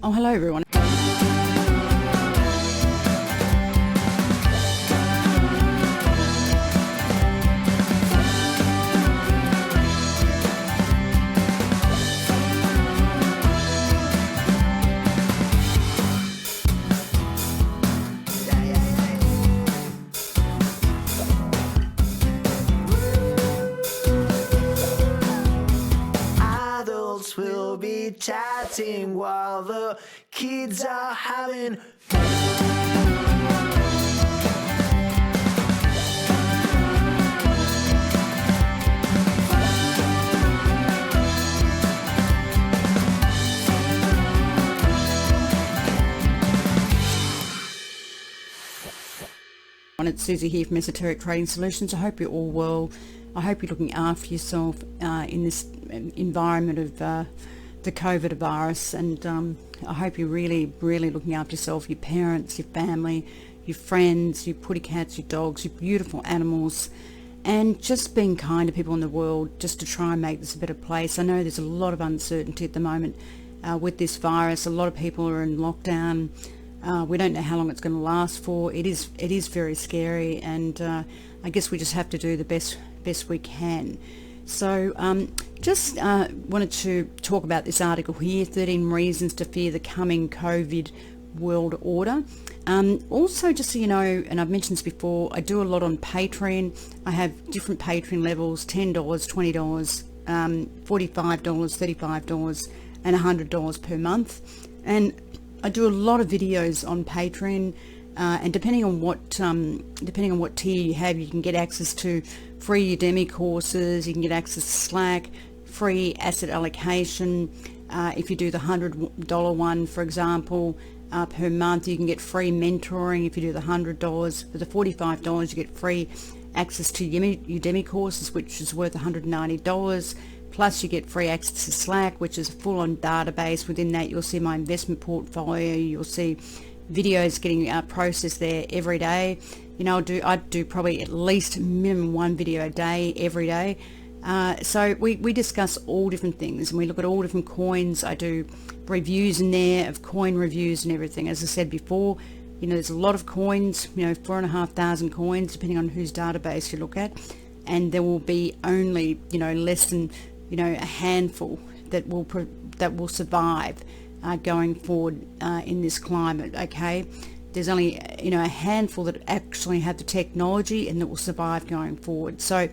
Oh, hello everyone. Adults will be chatting while the kids are having. It's Susie here from Esoteric Trading Solutions. I hope you're all well. I hope you're looking after yourself in this environment of the COVID virus, and I hope you're really looking after yourself, your parents, your family, your friends, your putty cats, your dogs, your beautiful animals, and just being kind to people in the world just to try and make this a better place. I know there's a lot of uncertainty at the moment with this virus. A lot of people are in lockdown. We don't know how long it's going to last for. It is very scary, and I guess we just have to do the best we can. So just wanted to talk about this article here, 13 Reasons to Fear the Coming COVID World Order. Also, just so you know, and I've mentioned this before, I do a lot on Patreon. I have different Patreon levels, $10, $20, $45, $35, and $100 per month. And I do a lot of videos on Patreon, and depending on what tier you have, you can get access to free Udemy courses. You can get access to Slack, free asset allocation. If you do the $100 one, for example, per month, you can get free mentoring. If you do the $100, for the $45, you get free access to Udemy courses, which is worth $190. Plus you get free access to Slack, which is a full-on database. Within that, you'll see my investment portfolio. You'll see videos getting processed there every day. You know, I do probably at least minimum one video a day, every day. So we discuss all different things, and we look at all different coins. I do reviews in there of coin reviews and everything. As I said before, you know, there's a lot of coins, 4,500 coins, depending on whose database you look at. And there will be only, less than a handful that will survive going forward in this climate. Okay, there's only a handful that actually have the technology and that will survive going forward. So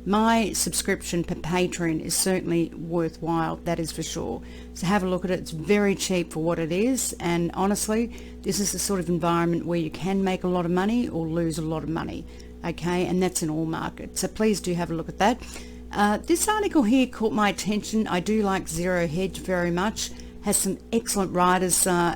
my subscription per Patreon is certainly worthwhile, that is for sure. So have a look at it. It's very cheap for what it is, and honestly, this is the sort of environment where you can make a lot of money or lose a lot of money. Okay, and that's in all markets. So please do have a look at that. This article here caught my attention. I do like Zero Hedge very much. Has some excellent writers for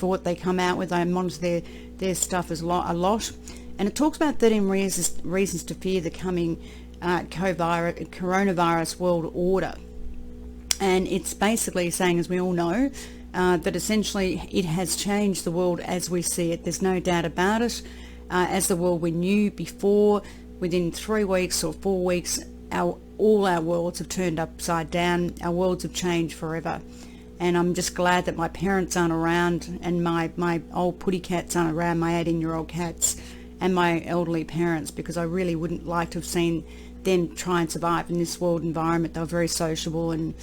what they come out with. I monitor their stuff a lot. And it talks about 13 reasons to fear the coming coronavirus world order. And it's basically saying, as we all know, that essentially it has changed the world as we see it. There's no doubt about it. As the world we knew before, within 3 weeks or 4 weeks, all our worlds have turned upside down. Our worlds have changed forever. And I'm just glad that my parents aren't around, and my old putty cats aren't around, my 18-year-old cats, and my elderly parents, because I really wouldn't like to have seen them try and survive in this world environment. They were very sociable, and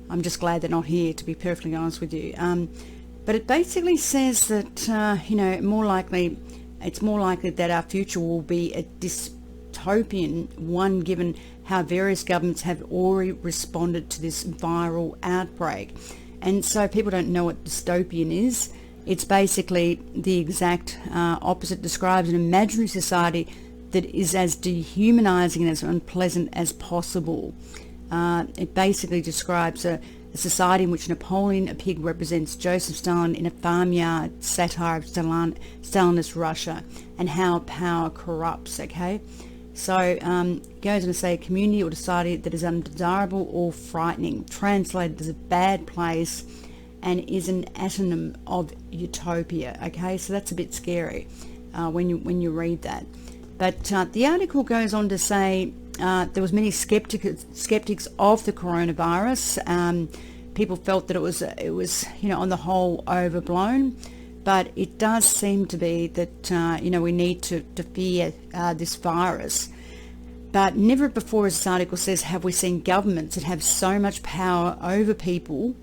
I'm just glad they're not here, to be perfectly honest with you. But it basically says that, it's more likely that our future will be a dystopian one, given how various governments have already responded to this viral outbreak. And so people don't know what dystopian is. It's basically the exact opposite. Describes an imaginary society that is as dehumanizing and as unpleasant as possible. It basically describes a society in which Napoleon, a pig, represents Joseph Stalin in a farmyard satire of Stalinist Russia and how power corrupts, okay? So goes on to say a community or society that is undesirable or frightening, translated as a bad place, and is an antonym of utopia, okay? So that's a bit scary when you read that. But the article goes on to say there was many skeptics of the coronavirus. people felt that it was on the whole overblown. But it does seem to be that we need to fear this virus. But never before, as this article says, have we seen governments that have so much power over people,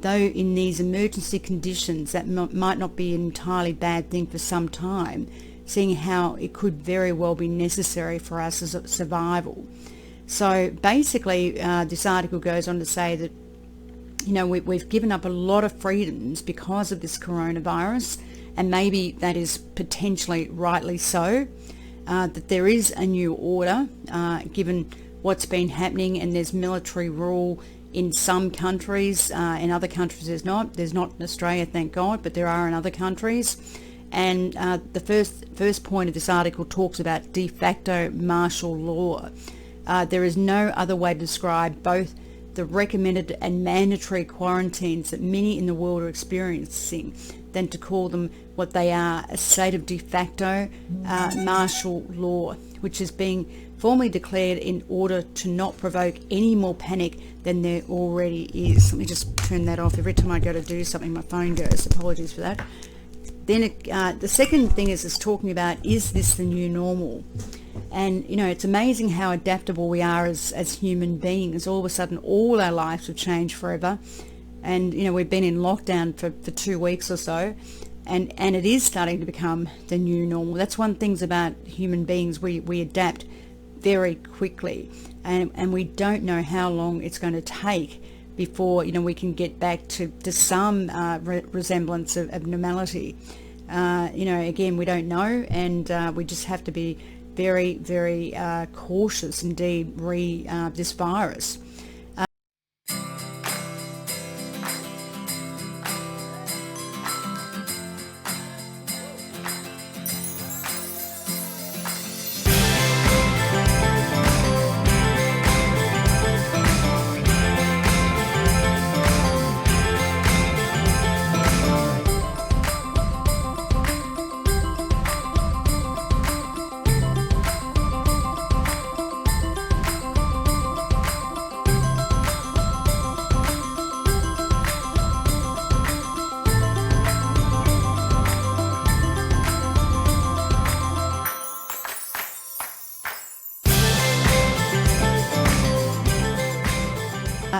though in these emergency conditions that might not be an entirely bad thing for some time, seeing how it could very well be necessary for us as a survival. So basically, this article goes on to say that we've given up a lot of freedoms because of this coronavirus, and maybe that is potentially rightly so, that there is a new order given what's been happening, and there's military rule in some countries. In other countries there's not. There's not in Australia, thank God, but there are in other countries. And the first point of this article talks about de facto martial law. There is no other way to describe both the recommended and mandatory quarantines that many in the world are experiencing than to call them what they are, a state of de facto martial law, which is being formally declared in order to not provoke any more panic than there already is. Let me just turn that off. Every time I go to do something, my phone goes. Apologies for that. Then the second thing is talking about, is this the new normal? And, it's amazing how adaptable we are as human beings. All of a sudden, all our lives have changed forever. And, we've been in lockdown for 2 weeks or so. And it is starting to become the new normal. That's one thing about human beings. We adapt very quickly. And we don't know how long it's going to take before, we can get back to some resemblance of normality. Again, we don't know, and we just have to be very, very cautious indeed this virus.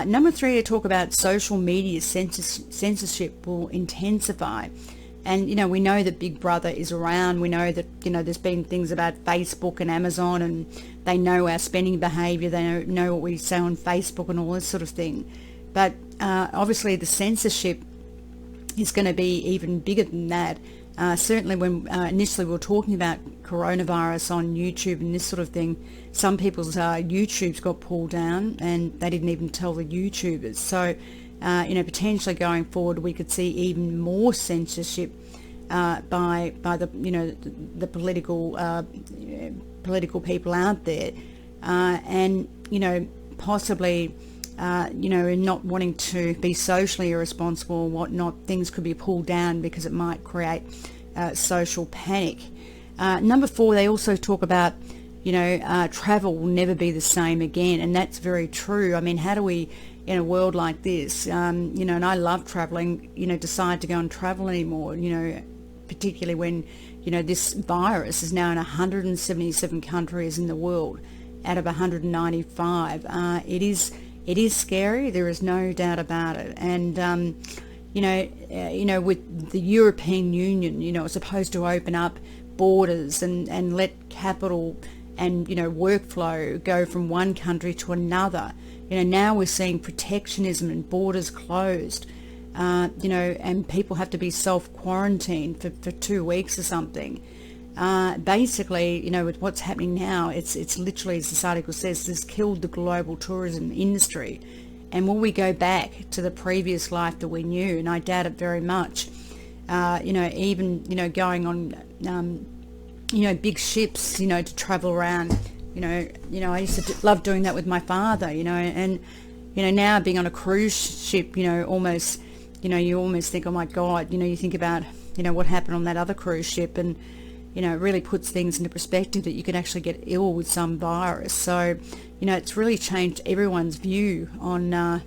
Number 3, to talk about social media censorship will intensify. And, we know that Big Brother is around. We know that, there's been things about Facebook and Amazon, and they know our spending behaviour. They know what we say on Facebook and all this sort of thing. But obviously the censorship is going to be even bigger than that. Certainly when initially we were talking about coronavirus on YouTube and this sort of thing, some people's YouTubes got pulled down and they didn't even tell the YouTubers. So, potentially going forward we could see even more censorship by the the political people out there, and possibly in not wanting to be socially irresponsible and whatnot, things could be pulled down because it might create social panic. Number 4, they also talk about, travel will never be the same again, and that's very true. I mean, how do we, in a world like this, and I love traveling, decide to go and travel anymore, particularly when, this virus is now in 177 countries in the world out of 195. It is scary. There is no doubt about it. And, with the European Union, it's supposed to open up borders and let capital and, workflow go from one country to another. Now we're seeing protectionism and borders closed, and people have to be self-quarantined for 2 weeks or something. Basically, with what's happening now, it's literally, as this article says, this killed the global tourism industry. And will we go back to the previous life that we knew? And I doubt it very much. Even going on, big ships, to travel around. I used to love doing that with my father, and, now being on a cruise ship, almost, you almost think, oh my God, you think about, what happened on that other cruise ship, and, it really puts things into perspective that you could actually get ill with some virus. So, it's really changed everyone's view on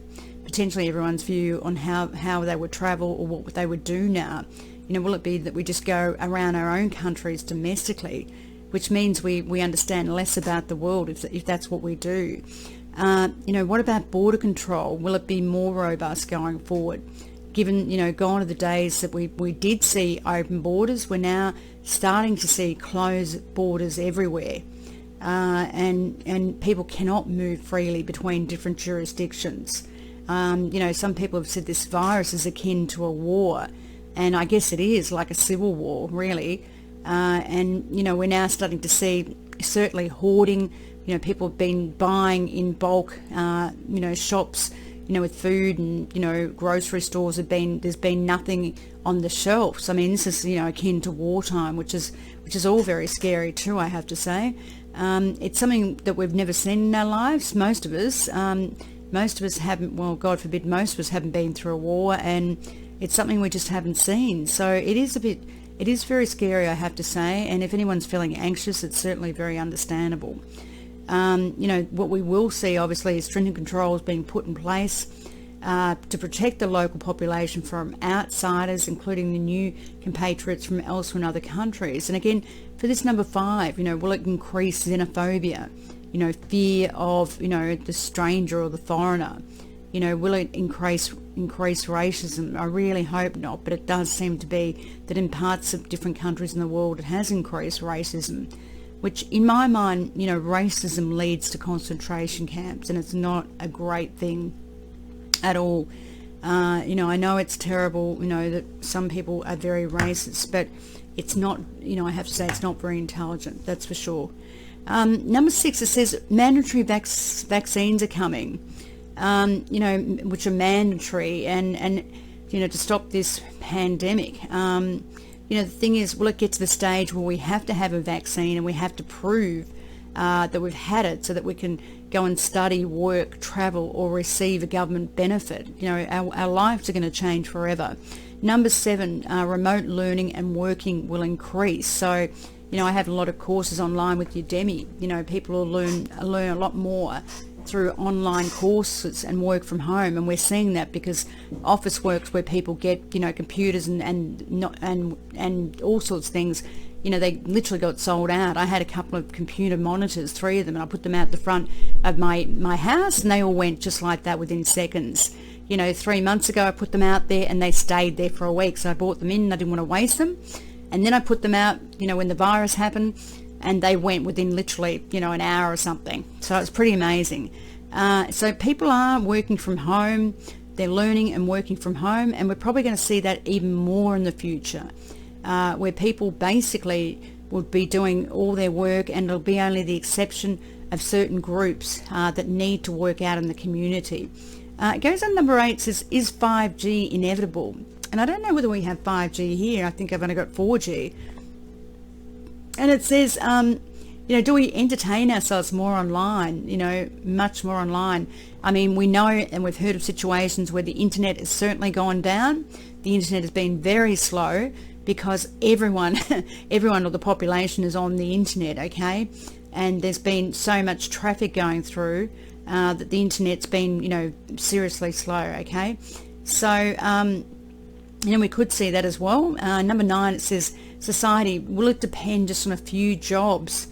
potentially everyone's view on how they would travel or what they would do now. Will it be that we just go around our own countries domestically, which means we understand less about the world if that's what we do? What about border control? Will it be more robust going forward? Given, gone are the days that we did see open borders, we're now starting to see closed borders everywhere. And people cannot move freely between different jurisdictions. Some people have said this virus is akin to a war, and I guess it is, like a civil war, really. And we're now starting to see certainly hoarding. People have been buying in bulk, shops, with food, and, grocery stores there's been nothing on the shelves. I mean, this is, akin to wartime, which is all very scary too, I have to say. It's something that we've never seen in our lives, most of us. Most of us haven't, well, God forbid, most of us haven't been through a war, and it's something we just haven't seen. So it is very scary, I have to say, and if anyone's feeling anxious, it's certainly very understandable. What we will see, obviously, is stringent controls being put in place to protect the local population from outsiders, including the new compatriots from elsewhere in other countries. And again, for this number 5, will it increase xenophobia? Fear of, the stranger or the foreigner? Will it increase racism? I really hope not, but it does seem to be that in parts of different countries in the world it has increased racism, which in my mind, racism leads to concentration camps, and it's not a great thing at all. I know it's terrible, that some people are very racist, but it's not, I have to say it's not very intelligent, that's for sure. Number 6, it says mandatory vaccines are coming, which are mandatory and to stop this pandemic. The thing is, will it get to the stage where we have to have a vaccine and we have to prove that we've had it so that we can go and study, work, travel, or receive a government benefit? Our lives are going to change forever. Number 7, remote learning and working will increase. So, I have a lot of courses online with Udemy. People will learn a lot more through online courses and work from home, and we're seeing that because office works where people get computers and all sorts of things, they literally got sold out. I had a couple of computer monitors, 3 of them, and I put them out the front of my house, and they all went just like that within seconds. 3 months ago I put them out there and they stayed there for a week, so I bought them in and I didn't want to waste them, and then I put them out when the virus happened, and they went within literally, an hour or something. So it's pretty amazing. So people are working from home, they're learning and working from home, and we're probably going to see that even more in the future, where people basically will be doing all their work, and it'll be only the exception of certain groups that need to work out in the community. It goes on number 8, says, is 5G inevitable? And I don't know whether we have 5G here. I think I've only got 4G. And it says, do we entertain ourselves more online, much more online? I mean, we know and we've heard of situations where the internet has certainly gone down. The internet has been very slow because everyone or the population is on the internet, okay? And there's been so much traffic going through that the internet's been, seriously slow, okay? So, we could see that as well. Number 9, it says, society, will it depend just on a few jobs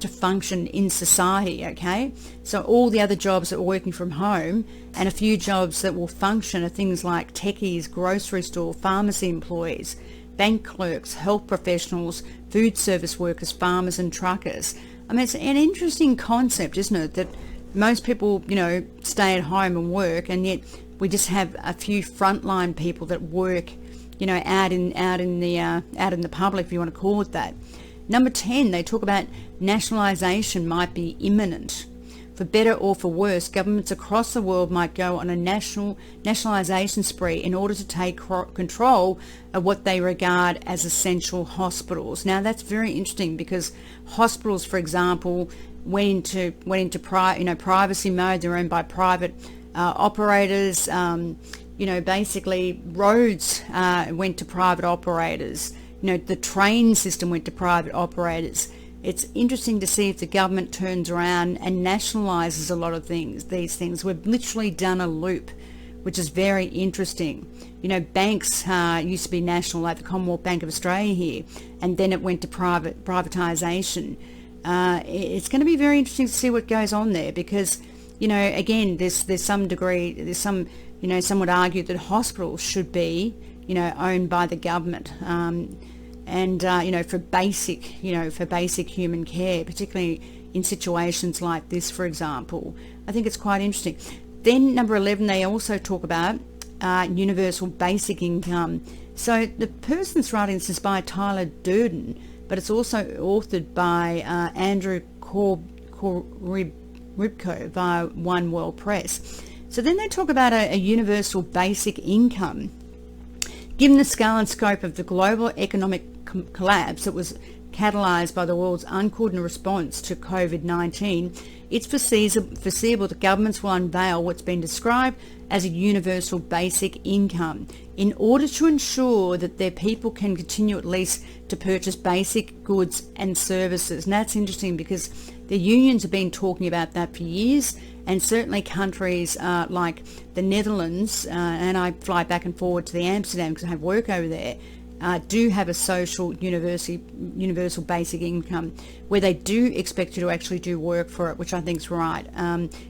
to function in society, okay? So all the other jobs that are working from home and a few jobs that will function are things like techies, grocery store, pharmacy employees, bank clerks, health professionals, food service workers, farmers and truckers. I mean, it's an interesting concept, isn't it, that most people, stay at home and work, and yet we just have a few frontline people that work, out in the public, if you want to call it that. Number 10, they talk about nationalisation might be imminent. For better or for worse, governments across the world might go on a nationalisation spree in order to take control of what they regard as essential hospitals. Now, that's very interesting because hospitals, for example, went into privacy mode. They're owned by private operators. Basically roads went to private operators. The train system went to private operators. It's interesting to see if the government turns around and nationalises a lot of these things. We've literally done a loop which is very interesting. You know, banks used to be national, like the Commonwealth Bank of Australia here, and then it went to privatisation. It's going to be very interesting to see what goes on there, because, you know, again, there's some, you know, some would argue that hospitals should be, you know, owned by the government, you know, for basic human care, particularly in situations like this, for example. I think it's quite interesting. Then number 11, they also talk about universal basic income. So the person's writing this is by Tyler Durden, but it's also authored by Andrew Ribko via One World Press. So then they talk about a universal basic income. Given the scale and scope of the global economic collapse that was catalysed by the world's uncoordinated response to COVID-19, it's foreseeable that governments will unveil what's been described as a universal basic income in order to ensure that their people can continue at least to purchase basic goods and services. And that's interesting, because the unions have been talking about that for years, and certainly countries like the Netherlands, and I fly back and forward to the Amsterdam because I have work over there, do have a social universal basic income where they do expect you to actually do work for it, which I think is right.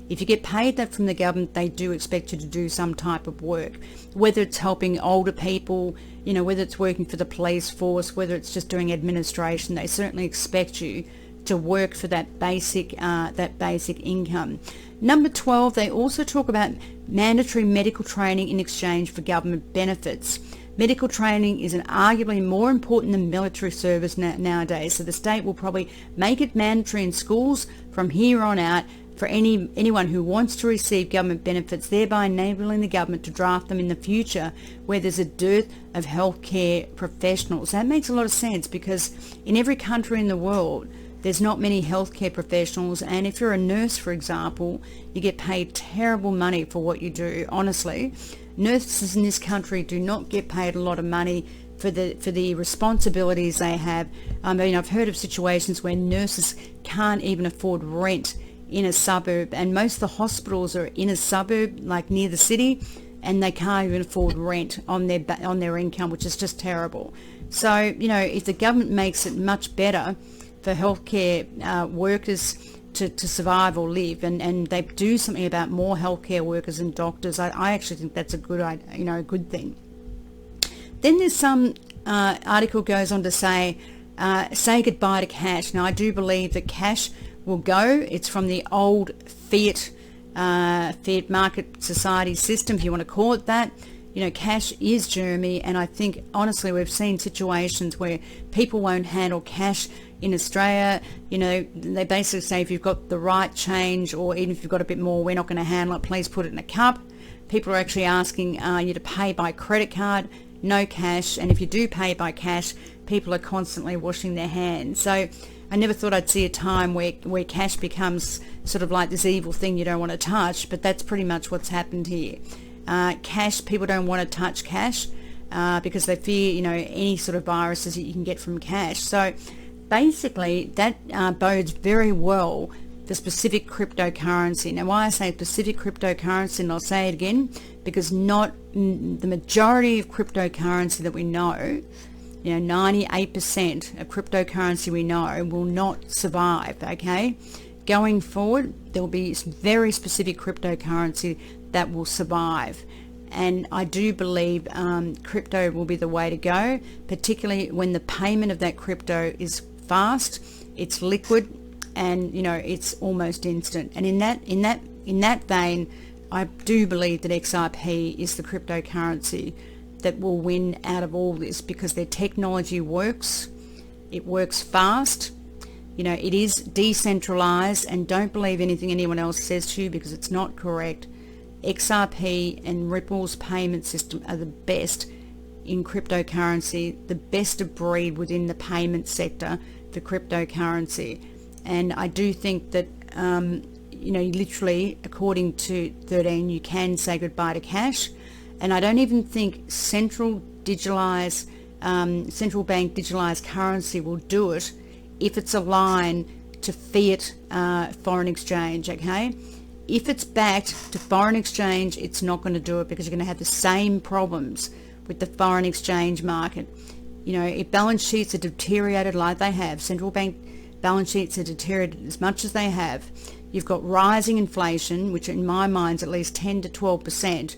If you get paid that from the government, they do expect you to do some type of work, whether it's helping older people, you know, whether it's working for the police force, whether it's just doing administration. They certainly expect you to work for that basic income. Number 12, they also talk about mandatory medical training in exchange for government benefits. Medical training is arguably more important than military service nowadays, so the state will probably make it mandatory in schools from here on out for anyone who wants to receive government benefits, thereby enabling the government to draft them in the future where there's a dearth of healthcare professionals. That makes a lot of sense, because in every country in the world, there's not many healthcare professionals, and if you're a nurse, for example, you get paid terrible money for what you do. Honestly, nurses in this country do not get paid a lot of money for the responsibilities they have. I mean, I've heard of situations where nurses can't even afford rent in a suburb, and most of the hospitals are in a suburb, like near the city, and they can't even afford rent on their income, which is just terrible. So, you know, if the government makes it much better for healthcare workers to survive or live, and they do something about more healthcare workers and doctors, I actually think that's a good thing. Then there's some article goes on to say goodbye to cash. Now, I do believe that cash will go. It's from the old fiat market society system, if you want to call it that. You know, cash is germy, and I think, honestly, we've seen situations where people won't handle cash in Australia. You know, they basically say, if you've got the right change, or even if you've got a bit more, we're not going to handle it, please put it in a cup. People are actually asking you to pay by credit card, no cash, and if you do pay by cash, people are constantly washing their hands. So I never thought I'd see a time where cash becomes sort of like this evil thing you don't want to touch, but that's pretty much what's happened here. Cash, people don't want to touch cash because they fear, you know, any sort of viruses that you can get from cash. So basically that bodes very well for specific cryptocurrency. Now, why I say specific cryptocurrency, and I'll say it again, because not the majority of cryptocurrency that we know, you know, 98% of cryptocurrency we know will not survive, okay? Going forward, there will be very specific cryptocurrency that will survive. And I do believe crypto will be the way to go, particularly when the payment of that crypto is fast, it's liquid, and, you know, it's almost instant. And in that vein, I do believe that XRP is the cryptocurrency that will win out of all this, because their technology works, it works fast, you know, it is decentralized, and don't believe anything anyone else says to you, because it's not correct. XRP and Ripple's payment system are the best in cryptocurrency, the best of breed within the payment sector for cryptocurrency. And I do think that, you know, literally, according to 13, you can say goodbye to cash. And I don't even think central bank digitalized currency will do it if it's aligned to fiat foreign exchange, okay? if it's backed to foreign exchange, it's not going to do it, because you're going to have the same problems with the foreign exchange market. If balance sheets are deteriorated like they have, central bank balance sheets are deteriorated as much as they have, you've got rising inflation, which in my mind is at least 10 to 12%,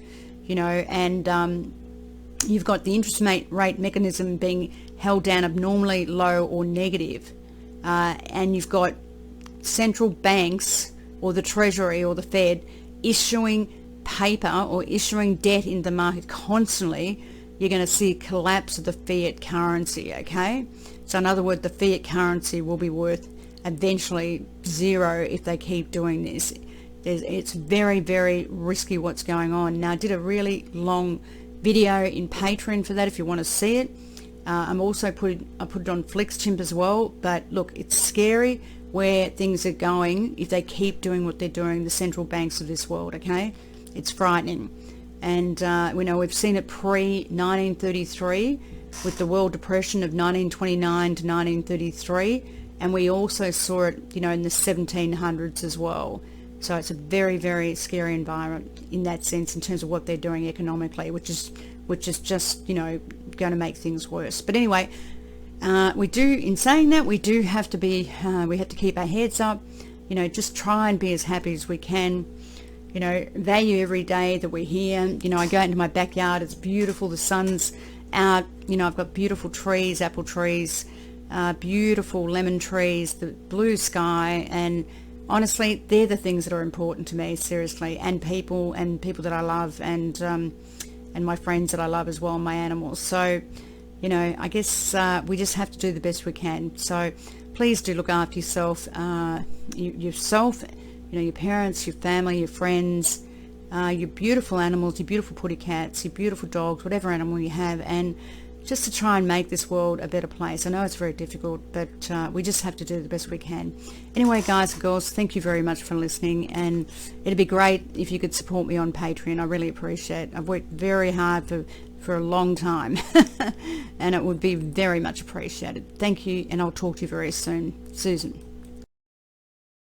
and you've got the interest rate mechanism being held down abnormally low or negative, and you've got central banks or the Treasury or the Fed issuing paper or issuing debt in the market constantly, you're going to see a collapse of the fiat currency, okay? So in other words, the fiat currency will be worth eventually zero if they keep doing this. It's very, very risky what's going on. Now, I did a really long video in Patreon for that if you want to see it. I put it on FlixChimp as well. But look, it's scary where things are going if they keep doing what they're doing, the central banks of this world, okay? It's frightening. And we've seen it pre-1933 with the World Depression of 1929 to 1933, and we also saw it, in the 1700s as well. So it's a very, very scary environment in that sense, in terms of what they're doing economically, which is just, going to make things worse. But anyway, in saying that, we do have to be, we have to keep our heads up, just try and be as happy as we can. Value every day that we're here. I go into my backyard, it's beautiful, the sun's out, I've got beautiful trees, apple trees, beautiful lemon trees, the blue sky, and honestly, they're the things that are important to me, seriously, and people that I love, and my friends that I love as well, my animals. So, I guess we just have to do the best we can. So please do look after yourself, your parents, your family, your friends, your beautiful animals, your beautiful putty cats, your beautiful dogs, whatever animal you have, and just to try and make this world a better place. I know it's very difficult, but we just have to do the best we can. Anyway, guys and girls, thank you very much for listening, and it'd be great if you could support me on Patreon. I really appreciate it. I've worked very hard for a long time, and it would be very much appreciated. Thank you, and I'll talk to you very soon. Susan.